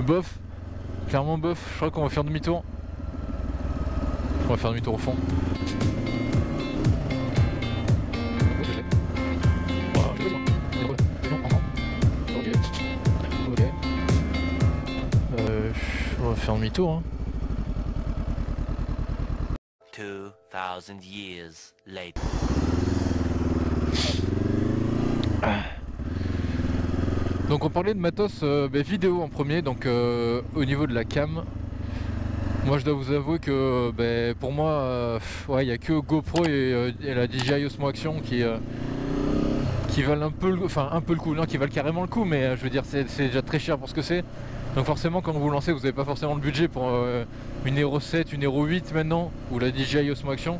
bof, clairement bof, je crois qu'on va faire demi-tour. On va faire demi-tour au fond. On va faire demi-tour hein. 2000 years later. Donc on parlait de matos vidéo en premier, donc au niveau de la cam, moi je dois vous avouer que pour moi, ouais, il n'y a que GoPro et la DJI Osmo Action qui valent un peu le coup, non qui valent carrément le coup, mais je veux dire c'est déjà très cher pour ce que c'est. Donc forcément quand vous vous lancez, vous n'avez pas forcément le budget pour une Hero 7, une Hero 8 maintenant, ou la DJI Osmo Action,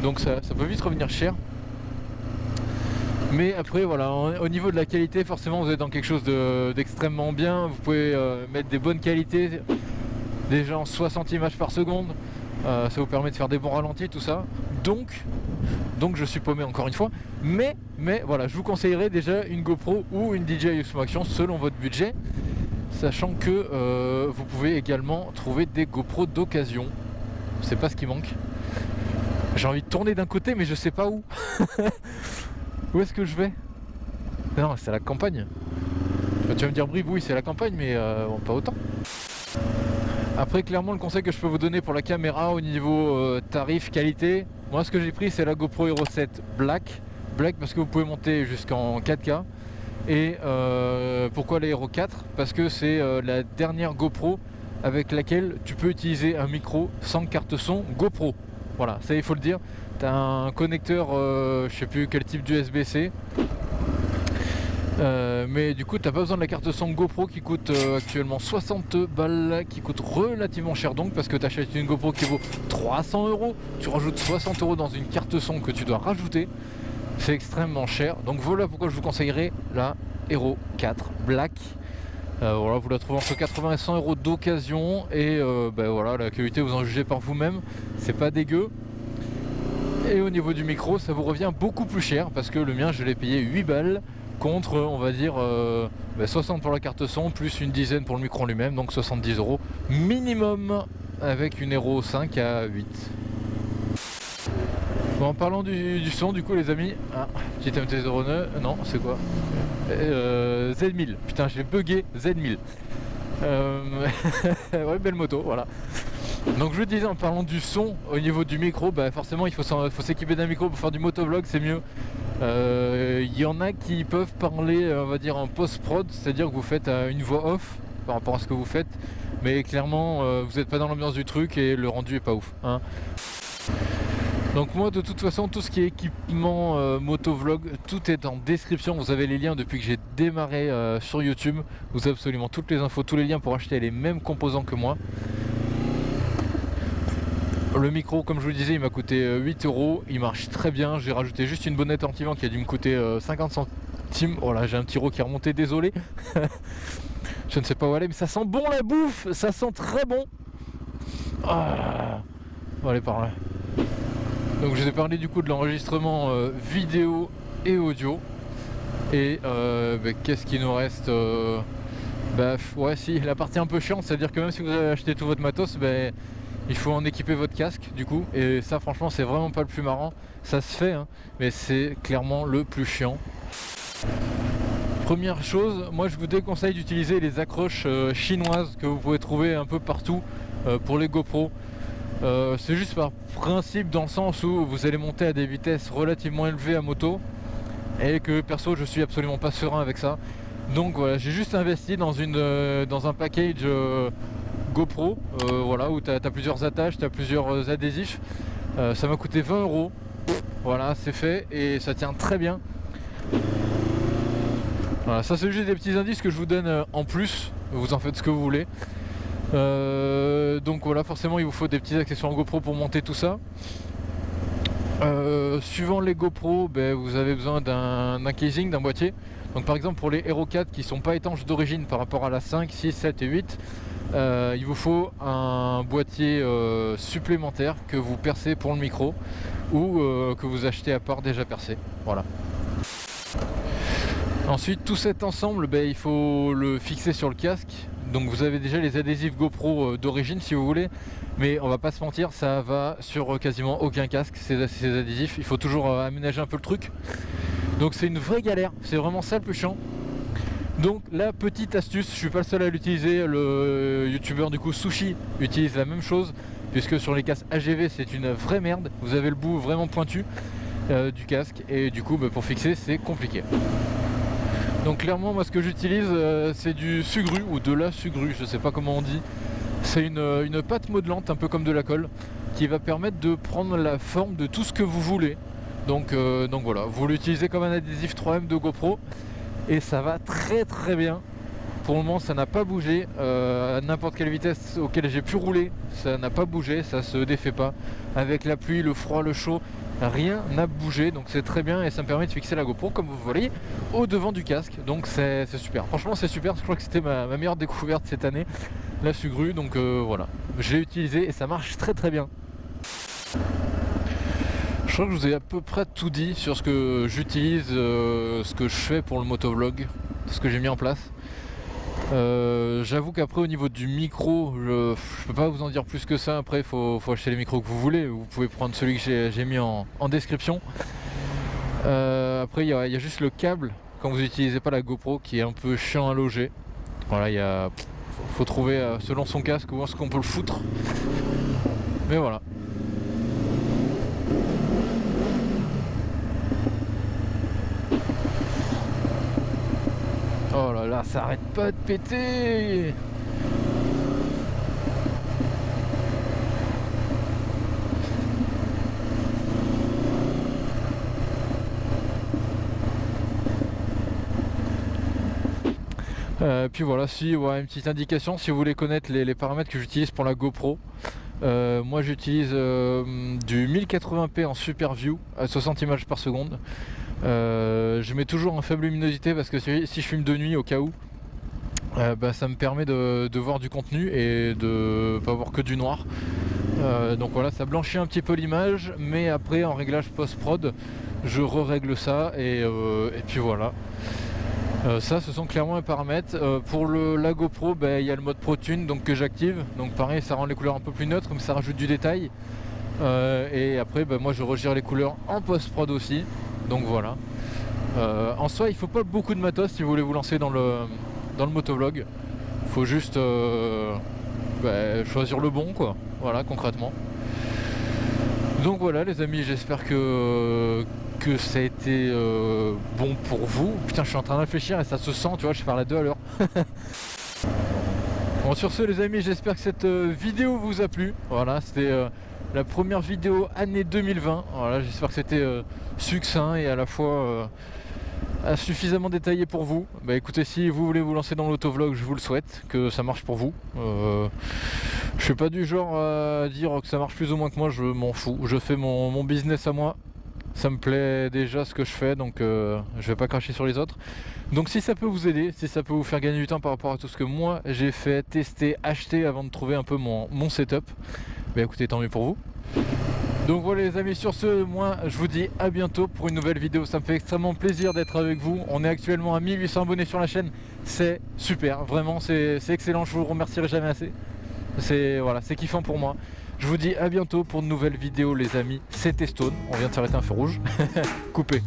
donc ça peut vite revenir cher. Mais après voilà, au niveau de la qualité, forcément vous êtes dans quelque chose d'extrêmement bien. Vous pouvez mettre des bonnes qualités, déjà en 60 images par seconde, ça vous permet de faire des bons ralentis, tout ça. Donc je suis paumé encore une fois, mais voilà, je vous conseillerais déjà une GoPro ou une DJI Osmo Action selon votre budget, sachant que vous pouvez également trouver des GoPro d'occasion. C'est pas ce qui manque. J'ai envie de tourner d'un côté mais je sais pas où. Où est-ce que je vais? Non, c'est la campagne. Tu vas me dire Brive, oui c'est la campagne, mais bon, pas autant. Après clairement le conseil que je peux vous donner pour la caméra au niveau tarif, qualité, moi ce que j'ai pris c'est la GoPro Hero 7 Black parce que vous pouvez monter jusqu'en 4K. Et pourquoi la Hero 4? Parce que c'est la dernière GoPro avec laquelle tu peux utiliser un micro sans carte son GoPro. Voilà, ça il faut le dire. Tu as un connecteur, je sais plus quel type d'USB-C. Mais du coup, tu n'as pas besoin de la carte son GoPro qui coûte actuellement 60 balles, qui coûte relativement cher donc, parce que tu achètes une GoPro qui vaut 300 €. Tu rajoutes 60 € dans une carte son que tu dois rajouter. C'est extrêmement cher. Donc voilà pourquoi je vous conseillerais la Hero 4 Black. Voilà, vous la trouvez entre 80 et 100 € d'occasion. Et voilà, la qualité vous en jugez par vous-même. C'est pas dégueu. Et au niveau du micro, ça vous revient beaucoup plus cher parce que le mien, je l'ai payé 8 balles contre, on va dire, 60 pour la carte son, plus une dizaine pour le micro en lui-même, donc 70 € minimum avec une Hero 5 à 8. Bon, en parlant du son, du coup, les amis, petit MT-09, non, c'est quoi Z1000, putain, j'ai bugué Z1000. Ouais, belle moto, voilà. Donc je vous disais, en parlant du son, au niveau du micro, forcément il faut s'équiper d'un micro pour faire du motovlog, c'est mieux. Il y en a qui peuvent parler, on va dire, en post-prod, c'est-à-dire que vous faites une voix off par rapport à ce que vous faites, mais clairement vous n'êtes pas dans l'ambiance du truc et le rendu est pas ouf, hein. Donc moi de toute façon, tout ce qui est équipement motovlog, tout est en description. Vous avez les liens depuis que j'ai démarré sur YouTube. Vous avez absolument toutes les infos, tous les liens pour acheter les mêmes composants que moi. Le micro, comme je vous le disais, il m'a coûté 8 €, il marche très bien. J'ai rajouté juste une bonnette anti-vent qui a dû me coûter 50 centimes. Oh là, j'ai un petit roc qui est remonté, désolé. Je ne sais pas où aller, mais ça sent bon la bouffe, ça sent très bon. Ah. On va aller par là. Donc je vous ai parlé du coup de l'enregistrement vidéo et audio. Et qu'est-ce qu'il nous reste ouais, si, la partie un peu chiante, c'est-à-dire que même si vous avez acheté tout votre matos, il faut en équiper votre casque du coup, et ça franchement c'est vraiment pas le plus marrant. Ça se fait hein, mais c'est clairement le plus chiant. Première chose, moi je vous déconseille d'utiliser les accroches chinoises que vous pouvez trouver un peu partout pour les GoPro. C'est juste par principe, dans le sens où vous allez monter à des vitesses relativement élevées à moto, et que perso je suis absolument pas serein avec ça. Donc voilà, j'ai juste investi dans un package GoPro, voilà, où tu as plusieurs attaches, tu as plusieurs adhésifs. Ça m'a coûté 20 €. Voilà, c'est fait et ça tient très bien. Voilà, ça c'est juste des petits indices que je vous donne en plus. Vous en faites ce que vous voulez. Donc voilà, forcément il vous faut des petits accessoires GoPro pour monter tout ça. Suivant les GoPro, vous avez besoin d'un casing, d'un boîtier. Donc par exemple pour les Hero 4 qui sont pas étanches d'origine par rapport à la 5, 6, 7 et 8, il vous faut un boîtier supplémentaire que vous percez pour le micro, ou que vous achetez à part déjà percé. Voilà. Ensuite tout cet ensemble, il faut le fixer sur le casque. Donc vous avez déjà les adhésifs GoPro d'origine si vous voulez, mais on va pas se mentir, ça va sur quasiment aucun casque ces adhésifs, il faut toujours aménager un peu le truc. Donc c'est une vraie galère, c'est vraiment ça le plus chiant. Donc la petite astuce, je suis pas le seul à l'utiliser, le youtubeur du coup Sushi utilise la même chose, puisque sur les casques AGV c'est une vraie merde, vous avez le bout vraiment pointu du casque et du coup pour fixer c'est compliqué. Donc clairement moi ce que j'utilise c'est du sugru ou de la sugru, je sais pas comment on dit. C'est une pâte modelante un peu comme de la colle qui va permettre de prendre la forme de tout ce que vous voulez. Donc voilà, vous l'utilisez comme un adhésif 3M de GoPro et ça va très bien. Pour le moment ça n'a pas bougé, à n'importe quelle vitesse auquel j'ai pu rouler, ça n'a pas bougé, ça se défait pas. Avec la pluie, le froid, le chaud, rien n'a bougé, donc c'est très bien et ça me permet de fixer la GoPro comme vous voyez au devant du casque, donc c'est super. Franchement c'est super, je crois que c'était ma meilleure découverte cette année, la Sugru, donc voilà. Je l'ai utilisé et ça marche très bien. Je crois que je vous ai à peu près tout dit sur ce que j'utilise, ce que je fais pour le motovlog, ce que j'ai mis en place. J'avoue qu'après au niveau du micro, je peux pas vous en dire plus que ça. Après il faut acheter les micros que vous voulez, vous pouvez prendre celui que j'ai mis en description. Après il y a juste le câble quand vous n'utilisez pas la GoPro qui est un peu chiant à loger. Voilà, faut trouver selon son casque où est-ce qu'on peut le foutre. Mais voilà. Oh là là, ça arrête pas de péter. Puis voilà, une petite indication si vous voulez connaître les paramètres que j'utilise pour la GoPro. Moi j'utilise du 1080p en Super View à 60 images par seconde. Je mets toujours en faible luminosité parce que si je filme de nuit au cas où, ça me permet de voir du contenu et de pas voir que du noir. Donc voilà, ça blanchit un petit peu l'image, mais après en réglage post-prod je re-règle ça et puis voilà. Ça ce sont clairement les paramètres. Pour la GoPro il y a le mode ProTune donc que j'active, donc pareil ça rend les couleurs un peu plus neutres mais ça rajoute du détail. Et après moi je regère les couleurs en post-prod aussi. Donc voilà. En soi, il faut pas beaucoup de matos si vous voulez vous lancer dans le motovlog. Il faut juste choisir le bon, quoi. Voilà, concrètement. Donc voilà, les amis, j'espère que ça a été bon pour vous. Putain, je suis en train de réfléchir et ça se sent, tu vois, je parle à 2 à l'heure. Bon, sur ce, les amis, j'espère que cette vidéo vous a plu. Voilà, c'était la première vidéo année 2020. Voilà, j'espère que c'était succinct et à la fois suffisamment détaillé pour vous. Écoutez, si vous voulez vous lancer dans l'autovlog, je vous le souhaite, que ça marche pour vous. Je suis pas du genre à dire que ça marche plus ou moins que moi, je m'en fous. Je fais mon business à moi. Ça me plaît déjà ce que je fais, donc je vais pas cracher sur les autres. Donc si ça peut vous aider, si ça peut vous faire gagner du temps par rapport à tout ce que moi j'ai fait, tester, acheter avant de trouver un peu mon setup, écoutez, tant mieux pour vous. Donc voilà les amis, sur ce, moi je vous dis à bientôt pour une nouvelle vidéo. Ça me fait extrêmement plaisir d'être avec vous. On est actuellement à 1800 abonnés sur la chaîne. C'est super, vraiment c'est excellent, je vous remercierai jamais assez. C'est kiffant pour moi. Je vous dis à bientôt pour de nouvelles vidéos les amis. C'était Stone, on vient de s'arrêter un feu rouge. Coupé.